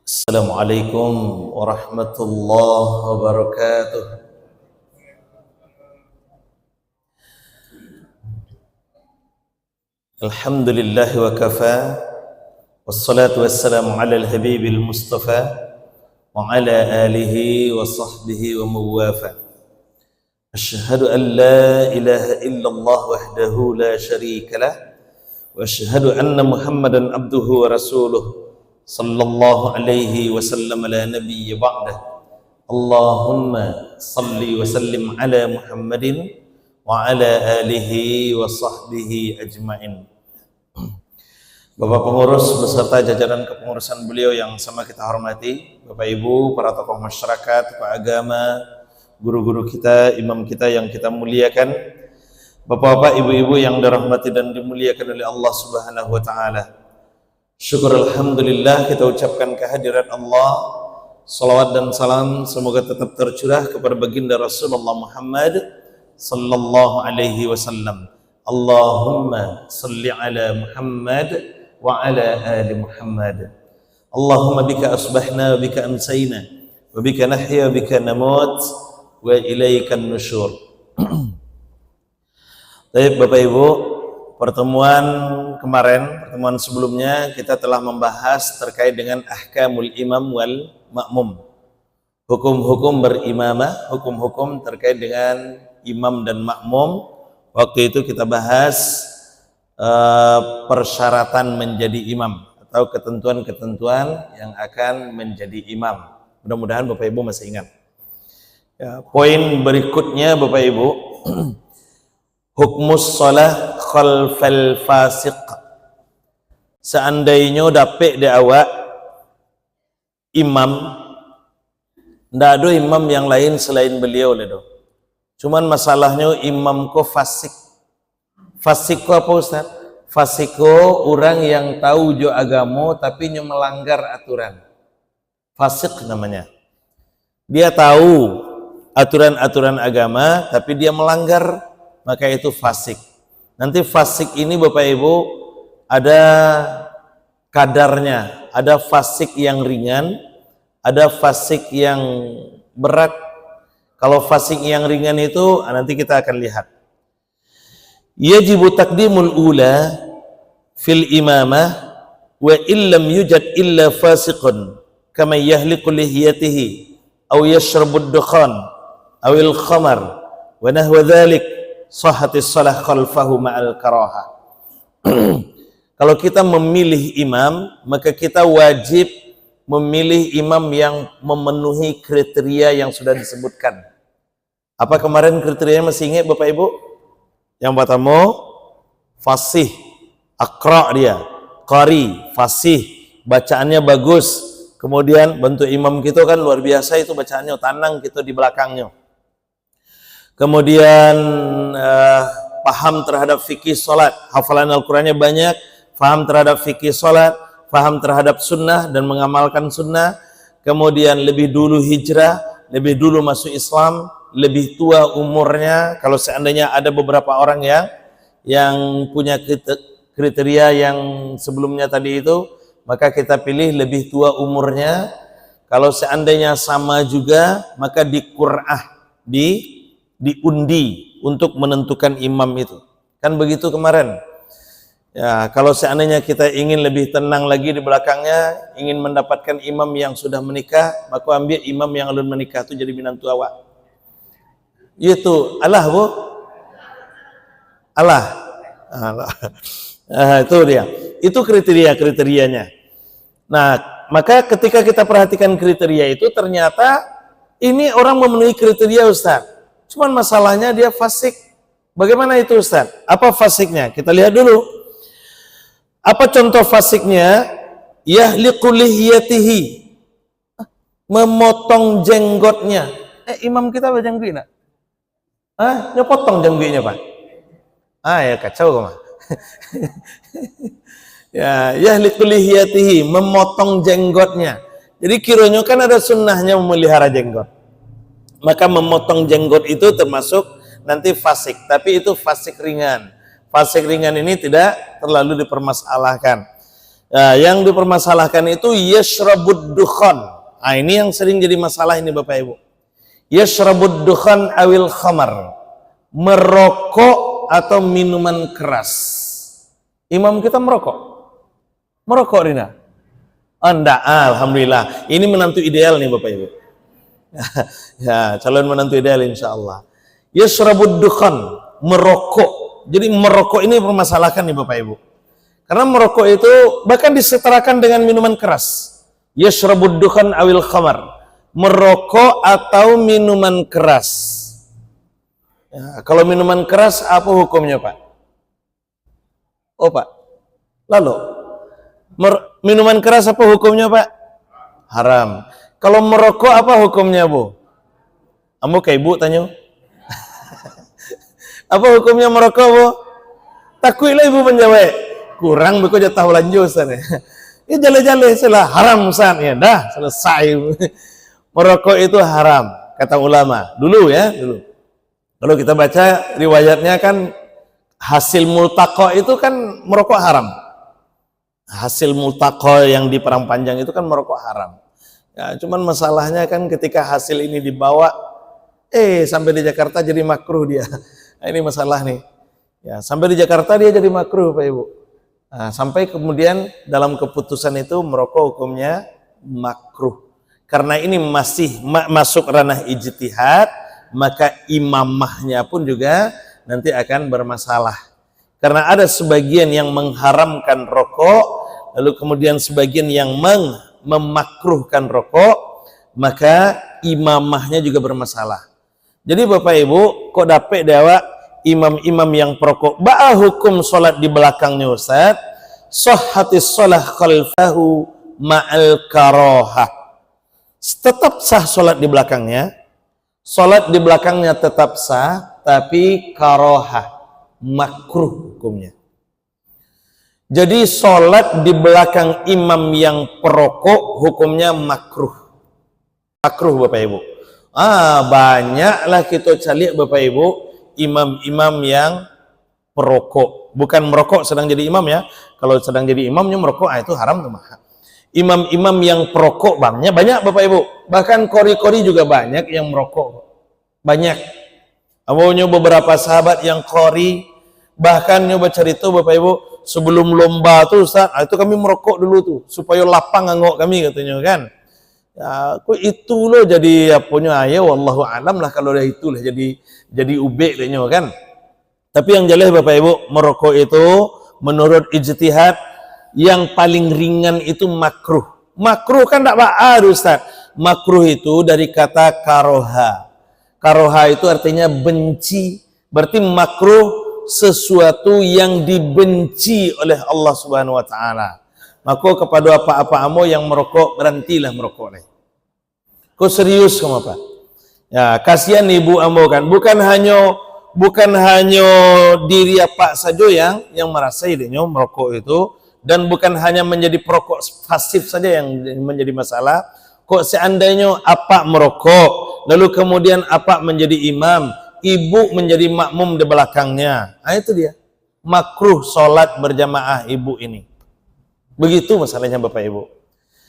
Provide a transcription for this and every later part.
Assalamualaikum warahmatullahi wabarakatuh. Alhamdulillah wa kafa, wassalatu wassalamu ala al-habibil mustafa wa ala alihi wa sahbihi wa muwafa. Ashhadu an la ilaha illallah wahdahu la syarika lah, wa ashhadu anna Muhammadan abduhu wa rasuluh sallallahu alaihi wasallam la nabiyya ba'dah. Allahumma salli wa sallim ala Muhammadin wa ala alihi wa sahbihi ajma'in. Bapak pengurus beserta jajaran kepengurusan beliau yang sama kita hormati, Bapak Ibu, para tokoh masyarakat, tokoh agama, guru-guru kita, imam kita yang kita muliakan, Bapak-bapak, ibu-ibu yang dirahmati dan dimuliakan oleh Allah Subhanahu wa taala. Syukur alhamdulillah kita ucapkan kehadirat Allah. Salawat dan salam semoga tetap tercurah kepada baginda Rasulullah Muhammad sallallahu alaihi wasallam. Allahumma salli ala Muhammad wa ala ali Muhammad. Allahumma bika asbahna wa bika amsayna wa bika nahya wa bika namut wa ilaikan nusyur. Baik Bapak Ibu, pertemuan sebelumnya kita telah membahas terkait dengan ahkamul imam wal makmum. Hukum-hukum berimamah, hukum-hukum terkait dengan imam dan makmum. Waktu itu kita bahas persyaratan menjadi imam atau ketentuan-ketentuan yang akan menjadi imam. Mudah-mudahan Bapak Ibu masih ingat. Ya, poin berikutnya Bapak Ibu, hukmus shalah khalfal fasiq. Seandainya dapet di awak imam, ndak ada imam yang lain selain beliau ledo. Cuman masalahnya imam ko fasik. Fasik ko apa Ustaz? Fasik ko orang yang tahu jo agama tapi nyo melanggar aturan. Fasik namanya. Dia tahu aturan-aturan agama tapi dia melanggar, maka itu fasik. Nanti fasik ini Bapak Ibu ada kadarnya, ada fasik yang ringan, ada fasik yang berat. Kalau fasik yang ringan itu nanti kita akan lihat. Yajibu taqdimul ula fil imamah wa illam yujad illa fasiqun kama yahliqu lihiyatihi aw yashrabu ad-dukhan aw al-khamar wa nahwa dhalik sahhatis shalah khalfahu ma'al karahah. Kalau kita memilih imam, maka kita wajib memilih imam yang memenuhi kriteria yang sudah disebutkan. Apa kemarin kriterianya masih ingat Bapak Ibu? Yang pertama, fasih, akra dia, qari, fasih, bacaannya bagus. Kemudian bentuk imam kita kan luar biasa itu bacaannya, tanang kita di belakangnya. Kemudian paham terhadap fikih salat, hafalan Al-Qur'annya banyak, paham terhadap fikih salat, paham terhadap sunnah dan mengamalkan sunnah. Kemudian lebih dulu hijrah, lebih dulu masuk Islam, lebih tua umurnya. Kalau seandainya ada beberapa orang yang punya kriteria yang sebelumnya tadi itu, maka kita pilih lebih tua umurnya. Kalau seandainya sama juga, maka diqur'ah, diundi untuk menentukan imam itu. Kan begitu kemarin. Ya, kalau seandainya kita ingin lebih tenang lagi di belakangnya, ingin mendapatkan imam yang sudah menikah, maka ambil imam yang belum menikah itu jadi binantu awak. Itu Allah Bu. Allah. Itu dia. Itu kriteria-kriterianya. Nah, maka ketika kita perhatikan kriteria itu, ternyata ini orang memenuhi kriteria Ustaz. Cuman masalahnya dia fasik. Bagaimana itu Ustaz? Apa fasiknya? Kita lihat dulu. Apa contoh fasiknya? Yahliqu lihiyatihi. Memotong jenggotnya. Imam kita berjenggot enggak? Dia potong jenggotnya Pak. Ya kacau kok. Ya, yahliqu lihiyatihi, memotong jenggotnya. Jadi kiranya kan ada sunnahnya memelihara jenggot. Maka memotong jenggot itu termasuk nanti fasik, tapi itu fasik ringan. Fasik ringan ini tidak terlalu dipermasalahkan. Nah, yang dipermasalahkan itu yashrabud dukhan. Nah, ini yang sering jadi masalah ini Bapak Ibu. Yashrabud dukhan awil khamar. Merokok atau minuman keras. Imam kita merokok. Merokok Rina. Oh, enggak, alhamdulillah. Ini menantu ideal nih Bapak Ibu. Ya, calon menantu ideal insyaallah. Yashrabud dukhan, merokok. Jadi merokok ini permasalahkan nih Bapak Ibu. Karena merokok itu bahkan disetarakan dengan minuman keras. Yashrabud dukhan awil khamar. Merokok atau minuman keras. Ya, kalau minuman keras apa hukumnya Pak? Oh Pak. Lalu minuman keras apa hukumnya Pak? Haram. Kalau merokok apa hukumnya Bu? Kamu kayak Ibu tanya. Apa hukumnya merokok Bu? Takuilah Ibu menjawab. Kurang beku jatah lanjut Ustaz ya. Ya jale-jale salah haram Ustaz ya. Dah selesai. Merokok itu haram kata ulama. Dulu ya, dulu. Kalau kita baca riwayatnya kan hasil multaqa itu kan merokok haram. Hasil multaqa yang di perang panjang itu kan merokok haram. Ya, cuman masalahnya kan ketika hasil ini dibawa sampai di Jakarta jadi makruh dia. Nah, ini masalah nih. Ya, sampai di Jakarta dia jadi makruh Pak Ibu. Nah, sampai kemudian dalam keputusan itu merokok hukumnya makruh. Karena ini masih masuk ranah ijtihad, maka imamahnya pun juga nanti akan bermasalah. Karena ada sebagian yang mengharamkan rokok, lalu kemudian sebagian yang memakruhkan rokok, maka imamahnya juga bermasalah. Jadi Bapak Ibu, kok dapet dewa imam-imam yang perokok ba'a hukum sholat di belakangnya Ustaz, sahhatis sholah khalfahu ma'al karohah. Tetap sah sholat di belakangnya, sholat di belakangnya tetap sah, tapi karohah, makruh hukumnya. Jadi sholat di belakang imam yang perokok hukumnya makruh. Makruh Bapak Ibu. Banyaklah kita cari Bapak Ibu imam-imam yang perokok. Bukan merokok sedang jadi imam ya. Kalau sedang jadi imamnya merokok, itu haram tuh mah. Imam-imam yang perokok banyak Bapak Ibu. Bahkan kori-kori juga banyak yang merokok. Banyak. Awalnya beberapa sahabat yang kori, bahkan nyoba cerita Bapak Ibu, sebelum lomba tuh Ustaz, itu kami merokok dulu tuh supaya lapang ngangok kami katanya kan. Ya, kok itu loh jadi punya ayo wallahu alam lah kalau itu lah jadi ubek katanya kan. Tapi yang jelas Bapak Ibu, merokok itu menurut ijtihad yang paling ringan itu makruh. Makruh kan tak ba'ad Ustaz. Makruh itu dari kata karoha. Karoha itu artinya benci. Berarti makruh sesuatu yang dibenci oleh Allah Subhanahu wa taala. Maka kepada apa-apa amo yang merokok, berhentilah merokok. Kau serius kamu Pak? Ya, kasihan ibu amo kan. Bukan hanya diri apa saja yang merasa idenya merokok itu, dan bukan hanya menjadi perokok pasif saja yang menjadi masalah. Kok seandainya apa merokok, lalu kemudian apa menjadi imam, ibu menjadi makmum di belakangnya. Itu dia. Makruh sholat berjamaah ibu ini. Begitu masalahnya Bapak Ibu.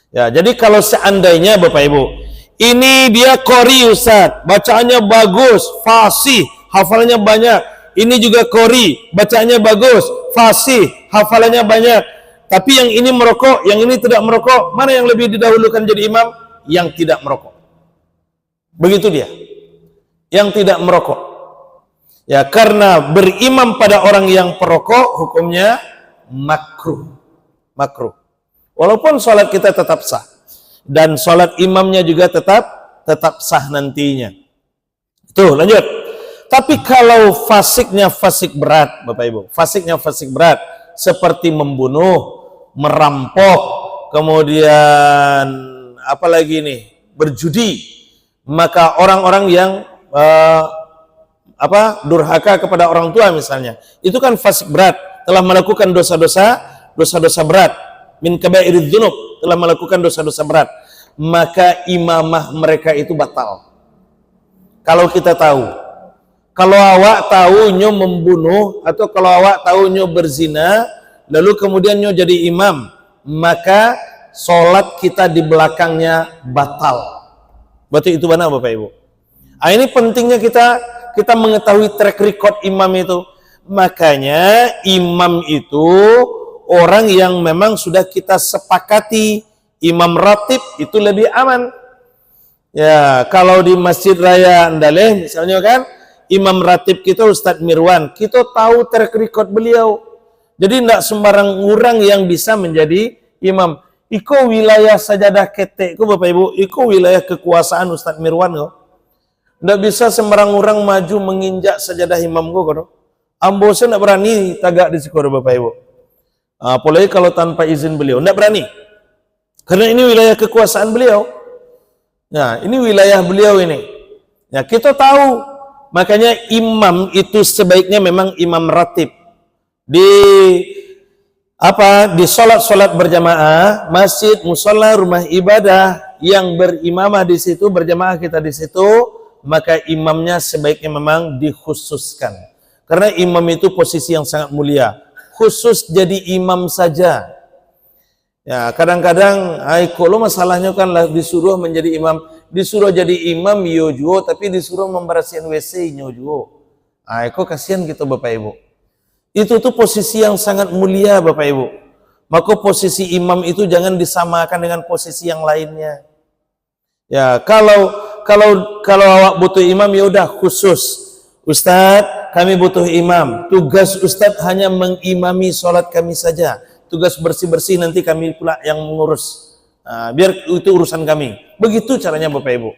Ya, jadi kalau seandainya Bapak Ibu, ini dia qori Ustaz, bacaannya bagus, fasih, hafalannya banyak. Ini juga qori, bacaannya bagus, fasih, hafalannya banyak. Tapi yang ini merokok, yang ini tidak merokok, mana yang lebih didahulukan jadi imam? Yang tidak merokok. Begitu dia. Yang tidak merokok. Ya, karena berimam pada orang yang perokok hukumnya makruh. Makruh. Walaupun sholat kita tetap sah. Dan sholat imamnya juga tetap sah nantinya. Tuh, lanjut. Tapi kalau fasiknya fasik berat, Bapak Ibu, fasiknya fasik berat, seperti membunuh, merampok, kemudian apalagi nih, berjudi, maka orang-orang yang durhaka kepada orang tua misalnya, itu kan fasik berat, telah melakukan dosa-dosa berat, min kabairidz dzunub, telah melakukan dosa-dosa berat, maka imamah mereka itu batal. Kalau kita tahu, kalau awak tahu nyo membunuh, atau kalau awak tahu nyo berzina, lalu kemudian nyo jadi imam, maka sholat kita di belakangnya batal. Berarti itu benar Bapak Ibu. Nah, ini pentingnya kita mengetahui track record imam itu. Makanya imam itu orang yang memang sudah kita sepakati imam ratib itu lebih aman. Ya, kalau di Masjid Raya Andaleh misalnya kan, imam ratib kita Ustadz Mirwan, kita tahu track record beliau. Jadi tidak sembarang orang yang bisa menjadi imam. Iko wilayah sajadah ketek, Bapak Ibu, iko wilayah kekuasaan Ustadz Mirwan kok. Tidak bisa sembarang orang maju menginjak sajadah imam kok. Ambosnya tidak berani tagak di sekolah Bapak Ibu. Apalagi kalau tanpa izin beliau, tidak berani. Karena ini wilayah kekuasaan beliau. Nah, ini wilayah beliau ini. Ya, kita tahu. Makanya imam itu sebaiknya memang imam ratib. Di sholat berjamaah, masjid, musola, rumah ibadah yang berimamah di situ, berjamaah kita di situ, maka imamnya sebaiknya memang dikhususkan. Karena imam itu posisi yang sangat mulia. Khusus jadi imam saja. Ya, kadang-kadang kalau masalahnya kan lah disuruh menjadi imam, disuruh jadi imam yojo, tapi disuruh membersihkan WC yojo. Kok kasihan gitu Bapak Ibu. Itu tuh posisi yang sangat mulia Bapak Ibu. Maka posisi imam itu jangan disamakan dengan posisi yang lainnya. Ya, kalau awak butuh imam ya udah khusus. Ustadz, kami butuh imam. Tugas Ustadz hanya mengimami sholat kami saja. Tugas bersih-bersih nanti kami pula yang mengurus. Biar itu urusan kami. Begitu caranya Bapak Ibu.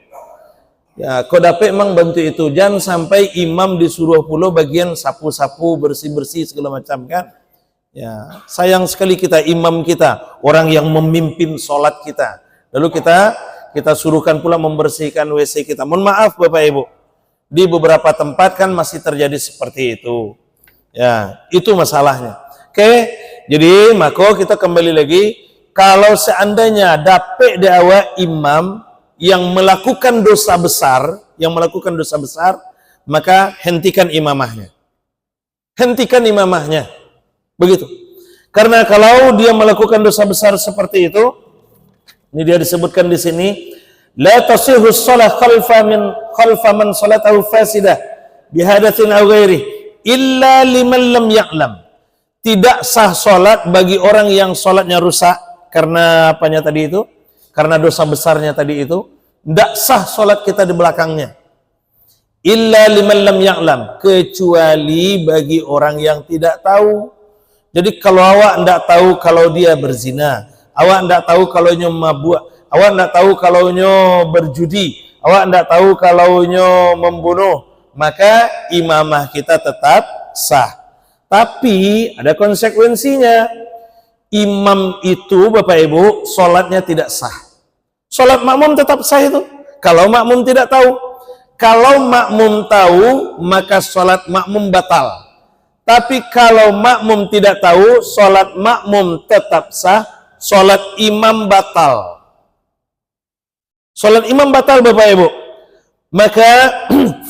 Ya, kau dapat emang bantu itu. Jangan sampai imam disuruh pula bagian sapu-sapu, bersih-bersih segala macam kan. Ya, sayang sekali kita imam kita, orang yang memimpin sholat kita. Lalu kita suruhkan pula membersihkan WC kita. Mohon maaf Bapak Ibu. Di beberapa tempat kan masih terjadi seperti itu. Ya, itu masalahnya. Oke, jadi maka kita kembali lagi, kalau seandainya dapat dakwah imam yang melakukan dosa besar, maka hentikan imamahnya. Hentikan imamahnya. Begitu. Karena kalau dia melakukan dosa besar seperti itu, ini dia disebutkan di sini, la tasihhu shalah khalfa man salatahu fasidah bihadatsin aw ghairi illa liman lam ya'lam. Tidak sah salat bagi orang yang salatnya rusak karena apanya tadi itu? Karena dosa besarnya tadi itu. Tidak sah salat kita di belakangnya. Illa liman lam ya'lam, kecuali bagi orang yang tidak tahu. Jadi kalau awak tidak tahu kalau dia berzina, awak tidak tahu kalau nyo mabuk, awak tidak tahu kalau nyo berjudi, awak tidak tahu kalau nyo membunuh, maka imamah kita tetap sah. Tapi ada konsekuensinya. Imam itu Bapak Ibu sholatnya tidak sah. Sholat makmum tetap sah itu. Kalau makmum tidak tahu. Kalau makmum tahu maka sholat makmum batal. Tapi kalau makmum tidak tahu, sholat makmum tetap sah. Sholat imam batal. Sholat imam batal Bapak Ibu. Maka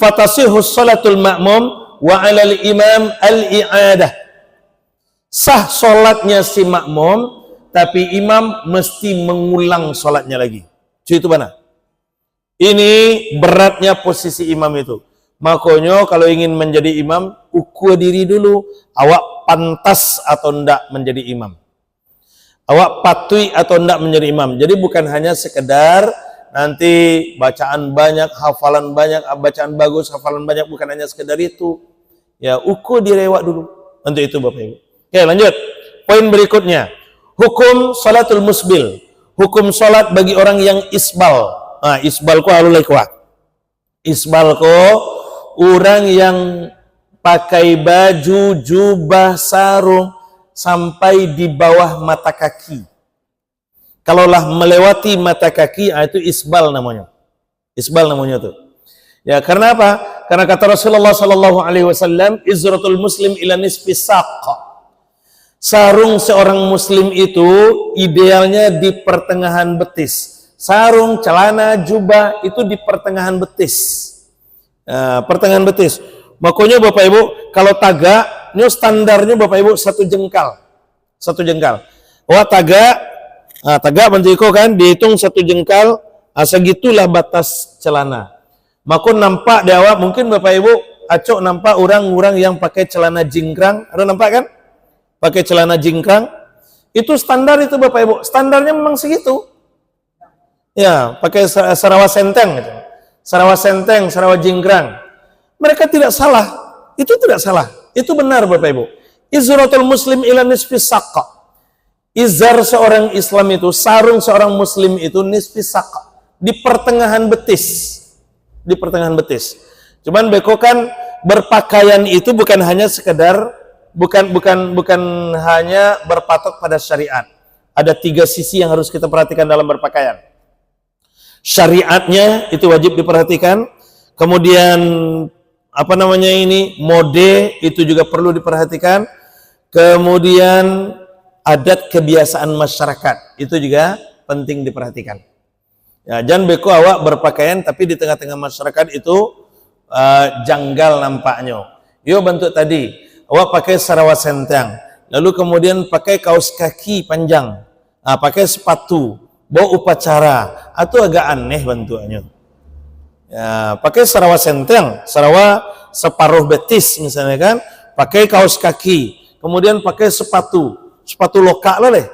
fatasihus sholatul makmum wa 'alal imam al-i'adah. Sah sholatnya si makmum, tapi imam mesti mengulang sholatnya lagi. Itu mana? Ini beratnya posisi imam itu. Makanya kalau ingin menjadi imam, ukur diri dulu. Awak pantas atau enggak menjadi imam. Awak patui atau enggak menjadi imam. Jadi bukan hanya sekedar nanti bacaan banyak, hafalan banyak, bacaan bagus, hafalan banyak, bukan hanya sekedar itu. Ya, ukur diri awak dulu. Untuk itu Bapak Ibu. Oke, lanjut. Poin berikutnya. Hukum salatul musbil. Hukum salat bagi orang yang isbal. Nah, isbal ko alulai kuat. Isbal ko orang yang pakai baju, jubah, sarung sampai di bawah mata kaki. Kalaulah melewati mata kaki, itu isbal namanya. Isbal namanya tuh. Ya, karena apa? Karena kata Rasulullah sallallahu alaihi wasallam, izratul muslim ila nisfi saq. Sarung seorang muslim itu idealnya di pertengahan betis. Sarung, celana, jubah itu di pertengahan betis. Pertengahan betis. Makanya Bapak Ibu, kalau tagaknya standarnya Bapak Ibu 1 jengkal. 1 jengkal. Wah tagak, tagak bantu iko kan, dihitung 1 jengkal, segitulah batas celana. Maka nampak di awak, mungkin Bapak Ibu, acok nampak orang-orang yang pakai celana jingkrang, ada nampak kan? Pakai celana jingkrang, itu standar itu Bapak Ibu, standarnya memang segitu. Ya, pakai sarawa senteng, gitu. Sarawa senteng, sarawa jingkrang. Mereka tidak salah, itu tidak salah, itu benar Bapak Ibu. Izratul muslim ila nisfi saqqa. Izar seorang Islam itu, sarung seorang muslim itu nisfi saqqa, di pertengahan betis. Di pertengahan betis. Cuman beko kan berpakaian itu bukan hanya sekedar bukan hanya berpatok pada syariat. Ada 3 sisi yang harus kita perhatikan dalam berpakaian. Syariatnya itu wajib diperhatikan. Kemudian mode itu juga perlu diperhatikan. Kemudian adat kebiasaan masyarakat itu juga penting diperhatikan. Ya, jangan beko awak berpakaian tapi di tengah-tengah masyarakat itu janggal nampaknya. Yo bentuk tadi, awak pakai sarawa sentang, lalu kemudian pakai kaos kaki panjang, pakai sepatu, bawa upacara, itu agak aneh bentuknya. Ya, pakai sarawa sentang, sarawa separuh betis misalnya kan, pakai kaos kaki, kemudian pakai sepatu lokal lah deh,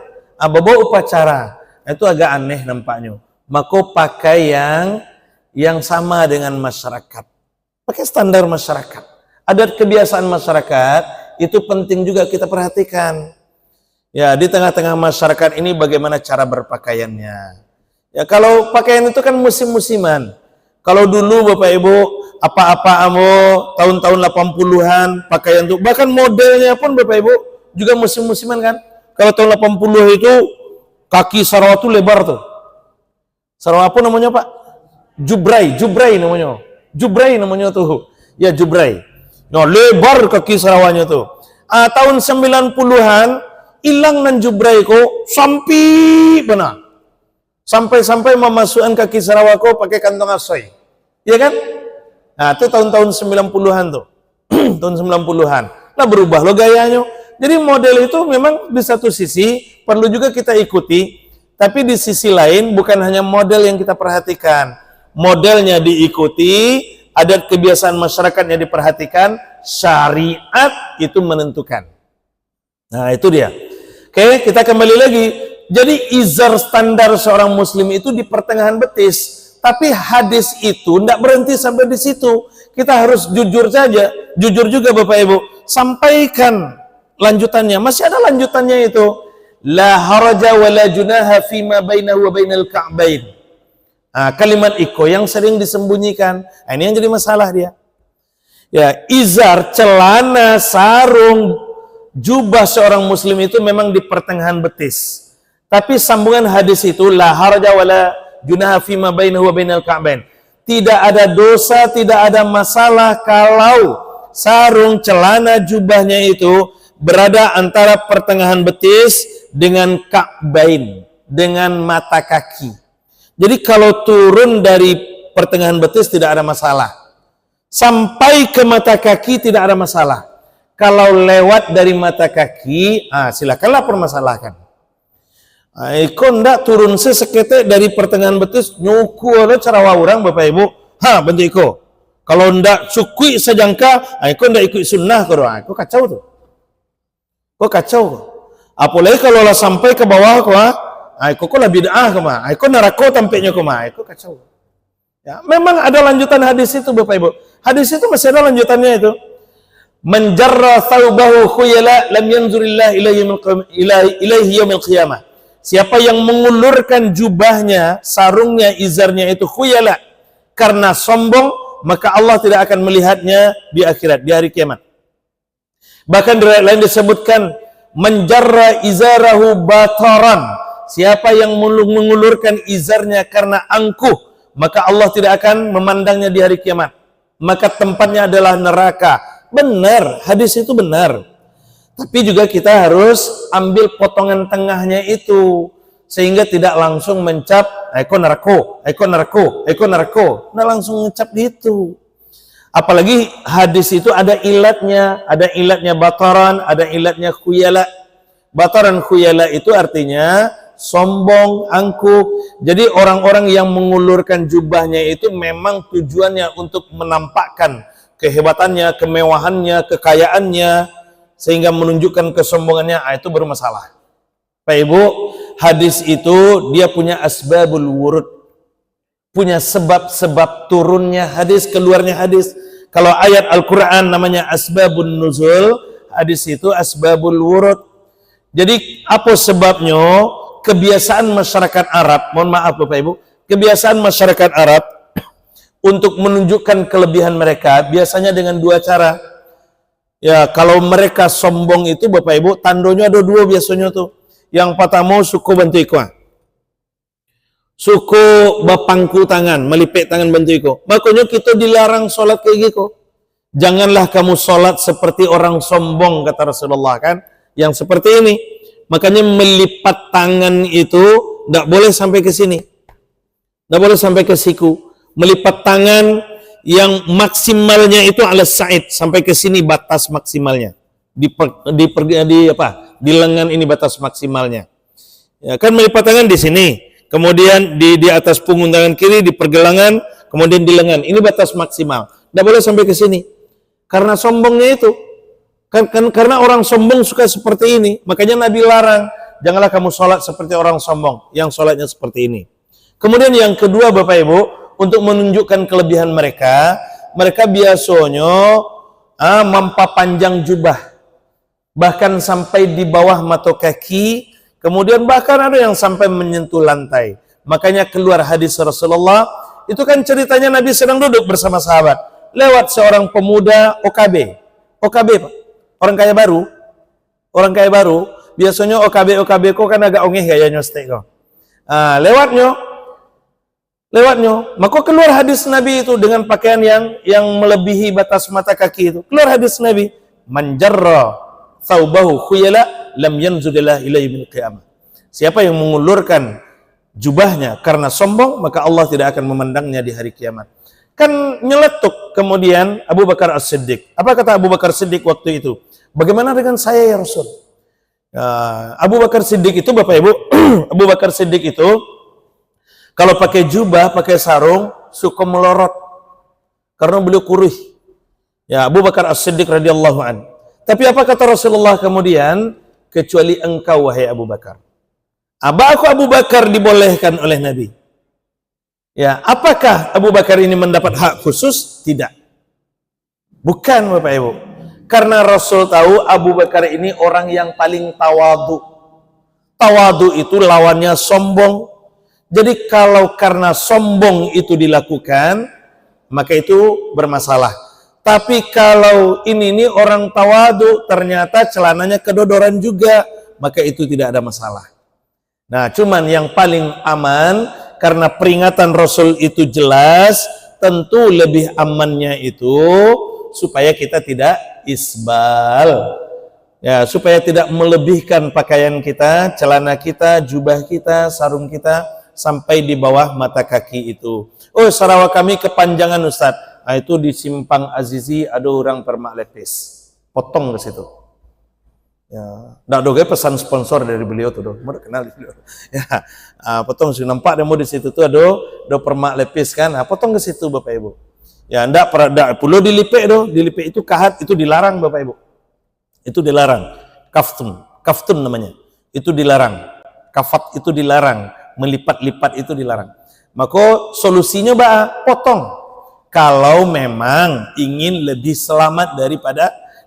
bawa upacara, itu agak aneh nampaknya. Maka pakai yang sama dengan masyarakat. Pakai standar masyarakat. Adat kebiasaan masyarakat itu penting juga kita perhatikan. Ya, di tengah-tengah masyarakat ini bagaimana cara berpakaiannya. Ya, kalau pakaian itu kan musim-musiman. Kalau dulu Bapak Ibu apa-apa tahun-tahun 80-an pakaian itu, bahkan modelnya pun Bapak Ibu juga musim-musiman kan. Kalau tahun 80 itu kaki sarawa itu lebar tuh. Sarawa apa namanya Pak? Jubrai namanya. Jubrai namanya tuh. Ya Jubrai. Nah, lebar kaki sarawanya tuh. Tahun 90-an hilang nan Jubrai ko sampai benar. Sampai memasukkan kaki sarawa ko pakai kantong asoy. Iya kan? Nah, itu tahun-tahun 90-an tuh. Tahun 90-an. Nah, berubah lo gayanya. Jadi model itu memang di satu sisi perlu juga kita ikuti. Tapi di sisi lain bukan hanya model yang kita perhatikan, modelnya diikuti, adat kebiasaan masyarakatnya diperhatikan, syariat itu menentukan. Nah itu dia. Oke, kita kembali lagi. Jadi izar standar seorang muslim itu di pertengahan betis. Tapi hadis itu tidak berhenti sampai di situ. Kita harus jujur saja, jujur juga Bapak Ibu. Sampaikan lanjutannya, masih ada lanjutannya itu. La haraja wa la junaha fima bainahu wa bainal ka'bain. Kalimat iko yang sering disembunyikan. Ini yang jadi masalah dia. Ya, izar, celana, sarung, jubah seorang muslim itu memang di pertengahan betis. Tapi sambungan hadis itu la haraja wa la junaha fima bainahu wa bainal ka'bain. Tidak ada dosa, tidak ada masalah kalau sarung, celana, jubahnya itu berada antara pertengahan betis dengan ka'bain, dengan mata kaki. Jadi kalau turun dari pertengahan betis tidak ada masalah. Sampai ke mata kaki tidak ada masalah. Kalau lewat dari mata kaki, silakanlah permasalahkan. Iko ndak turun sesekete dari pertengahan betis, nyuku ada cara orang Bapak Ibu. Bantu iko. Kalau ndak cukui sejangka, iko ndak ikut sunnah koro. Iko kacau tuh. Kok kacau? Apalagi kalau lah sampai ke bawah kok lah bid'ah kemah, kok neraka tampaknya kemah, kok kacau. Ya, memang ada lanjutan hadis itu Bapak Ibu. Hadis itu masih ada lanjutannya itu. Man jarra thawbahu khuyala lam yanzurillah ilaihi yaumil qiyamah. Siapa yang mengulurkan jubahnya, sarungnya, izarnya itu khuyala karena sombong, maka Allah tidak akan melihatnya di akhirat, di hari kiamat. Bahkan di ayat lain disebutkan menjarra izarahu bataran. Siapa yang mengulurkan izarnya karena angkuh, maka Allah tidak akan memandangnya di hari kiamat. Maka tempatnya adalah neraka. Benar, hadis itu benar. Tapi juga kita harus ambil potongan tengahnya itu sehingga tidak langsung mencap eko narko. Nah langsung ngecap gitu. Apalagi hadis itu ada ilatnya bataran, ada ilatnya khuyala. Bataran khuyala itu artinya sombong, angkuh. Jadi orang-orang yang mengulurkan jubahnya itu memang tujuannya untuk menampakkan kehebatannya, kemewahannya, kekayaannya, sehingga menunjukkan kesombongannya. Itu bermasalah. Pak Ibu, hadis itu dia punya asbabul wurud, punya sebab-sebab turunnya hadis, keluarnya hadis. Kalau ayat Al-Quran namanya asbabun nuzul, hadis itu asbabul wurud. Jadi apa sebabnya? Kebiasaan masyarakat Arab, mohon maaf Bapak Ibu, kebiasaan masyarakat Arab untuk menunjukkan kelebihan mereka biasanya dengan dua cara. Ya, kalau mereka sombong itu Bapak Ibu, tandonya ada dua biasanya tuh. Yang pertama suku bantu ikwa, suku bapangku tangan, melipik tangan bantu iko. Makanya kita dilarang sholat kayak gitu. Janganlah kamu sholat seperti orang sombong, kata Rasulullah kan. Yang seperti ini. Makanya melipat tangan itu tidak boleh sampai ke sini. Tidak boleh sampai ke siku. Melipat tangan yang maksimalnya itu ala sa'id. Sampai ke sini batas maksimalnya. Di lengan ini batas maksimalnya. Ya, kan melipat tangan di sini. Kemudian di atas punggung tangan kiri, di pergelangan, kemudian di lengan. Ini batas maksimal. Tidak boleh sampai ke sini. Karena sombongnya itu. Karena orang sombong suka seperti ini. Makanya Nabi larang. Janganlah kamu sholat seperti orang sombong. Yang sholatnya seperti ini. Kemudian yang kedua Bapak Ibu, untuk menunjukkan kelebihan mereka, mereka biasanya memperpanjang jubah. Bahkan sampai di bawah mata kaki. Kemudian bahkan ada yang sampai menyentuh lantai. Makanya keluar hadis Rasulullah. Itu kan ceritanya Nabi sedang duduk bersama sahabat. Lewat seorang pemuda OKB. OKB Pak. Orang kaya baru. Orang kaya baru. Biasanya OKB kok kan agak ongeh gayanya stek kok. Lewatnya. Maka keluar hadis Nabi itu dengan pakaian yang melebihi batas mata kaki itu. Keluar hadis Nabi. Man jarra thawbahu khuyala lam yanzudillah ilaihi bil qiyamah. Siapa yang mengulurkan jubahnya karena sombong, maka Allah tidak akan memandangnya di hari kiamat. Kan nyeletuk kemudian Abu Bakar As-Siddiq. Apa kata Abu Bakar Siddiq waktu itu? Bagaimana dengan saya ya Rasul? Abu Bakar Siddiq itu Bapak Ibu, Abu Bakar Siddiq itu kalau pakai jubah, pakai sarung, suka melorot. Karena beliau kurih. Ya, Abu Bakar As-Siddiq radhiyallahu an. Tapi apa kata Rasulullah kemudian? Kecuali engkau wahai Abu Bakar. Aku Abu Bakar dibolehkan oleh Nabi. Ya, apakah Abu Bakar ini mendapat hak khusus? Tidak. Bukan Bapak Ibu. Karena Rasul tahu Abu Bakar ini orang yang paling tawadu. Tawadu itu lawannya sombong. Jadi kalau karena sombong itu dilakukan, maka itu bermasalah. Tapi kalau ini orang tawadu, ternyata celananya kedodoran juga, maka itu tidak ada masalah. Nah, cuman yang paling aman, karena peringatan Rasul itu jelas, tentu lebih amannya itu supaya kita tidak isbal. Ya, supaya tidak melebihkan pakaian kita, celana kita, jubah kita, sarung kita sampai di bawah mata kaki itu. Oh, Sarawak kami kepanjangan Ustaz. Nah, itu di Simpang Azizi ada orang permak lepis. Potong ke situ. Ya, ndak doge pesan sponsor dari beliau tuh, mau kenal beliau. Ya, potong sih nampak demo di situ tuh ada permak lepis kan. Potong ke situ Bapak Ibu. Ya, ndak perlu dilipik dilipik itu kahat itu dilarang Bapak Ibu. Itu dilarang. Kaftun namanya. Itu dilarang. Kafat itu dilarang, melipat-lipat itu dilarang. Maka solusinya potong. Kalau memang ingin lebih selamat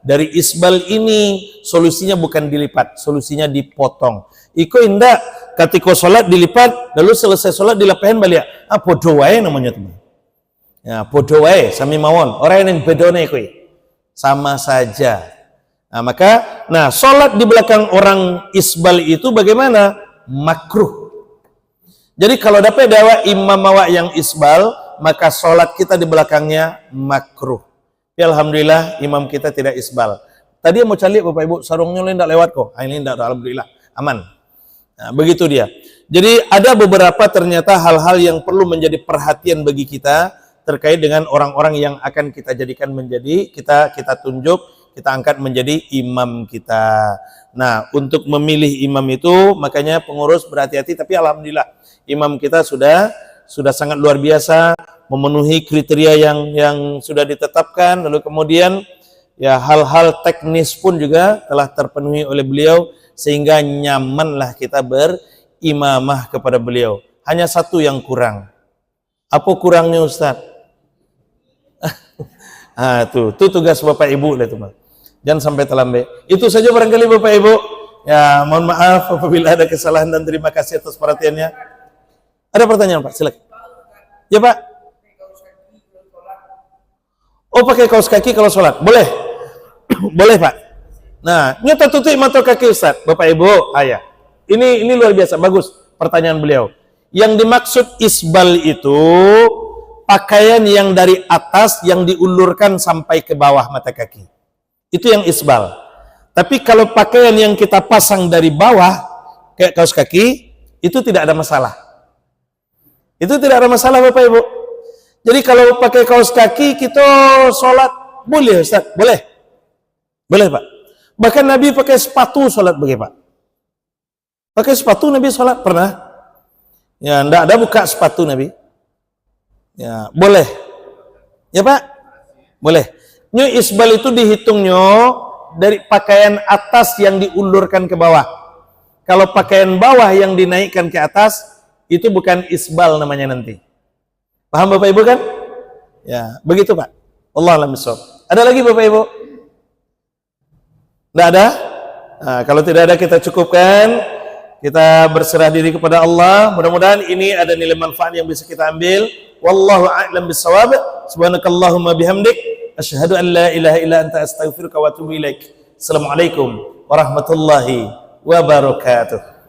dari isbal ini, solusinya bukan dilipat, solusinya dipotong. Iko indah, ketika sholat dilipat, lalu selesai sholat dilapahin balik. Podo wae namanya teman. Ya, podo wae, sami mawon. Orang yang bedone iko sama saja. Nah, sholat di belakang orang isbal itu bagaimana? Makruh. Jadi kalau dapat dawa imam awak yang isbal, maka sholat kita di belakangnya makruh. Ya, alhamdulillah imam kita tidak isbal. Tadi mau calik Bapak Ibu, sarungnya lain tidak lewat kok. Ini tidak, alhamdulillah aman. Nah, begitu dia. Jadi ada beberapa ternyata hal-hal yang perlu menjadi perhatian bagi kita terkait dengan orang-orang yang akan kita jadikan menjadi kita tunjuk kita angkat menjadi imam kita. Nah, untuk memilih imam itu makanya pengurus berhati-hati, tapi alhamdulillah imam kita sudah sangat luar biasa, memenuhi kriteria yang sudah ditetapkan. Lalu kemudian ya hal-hal teknis pun juga telah terpenuhi oleh beliau, sehingga nyamanlah kita berimamah kepada beliau. Hanya satu yang kurang. Apa kurangnya Ustaz? Tuh tugas Bapak Ibu lah itu, Mas. Jangan sampai terlambat. Itu saja barangkali Bapak Ibu. Ya, mohon maaf apabila ada kesalahan dan terima kasih atas perhatiannya. Ada pertanyaan Pak? Silakan. Ya Pak. Oh, pakai kaos kaki kalau sholat? Boleh. Boleh Pak. Nah, nyata tutup mata kaki Ustaz. Bapak Ibu, ayah. Ini luar biasa, bagus pertanyaan beliau. Yang dimaksud isbal itu pakaian yang dari atas yang diulurkan sampai ke bawah mata kaki. Itu yang isbal. Tapi kalau pakaian yang kita pasang dari bawah kayak kaos kaki, itu tidak ada masalah. Itu tidak ada masalah Bapak Ibu. Jadi kalau pakai kaos kaki kita sholat boleh Ustaz? Boleh. Boleh Pak. Bahkan Nabi pakai sepatu sholat bagaimana Pak? Pakai sepatu Nabi sholat pernah? Ya, enggak ada buka sepatu Nabi. Ya, boleh. Ya Pak? Boleh. Nyu isbal itu dihitungnya dari pakaian atas yang diulurkan ke bawah. Kalau pakaian bawah yang dinaikkan ke atas, itu bukan isbal namanya nanti. Paham Bapak Ibu kan? Ya, begitu Pak. Allah a'lam bishawab. Ada lagi Bapak Ibu? Tidak ada? Nah, kalau tidak ada kita cukupkan. Kita berserah diri kepada Allah. Mudah-mudahan ini ada nilai manfaat yang bisa kita ambil. Wallahu a'lam bishawab. Subhanakallahumma bihamdik, asyhadu an la ilaha illa anta astaghfiruka wa atubu ilaik. Assalamualaikum warahmatullahi wabarakatuh.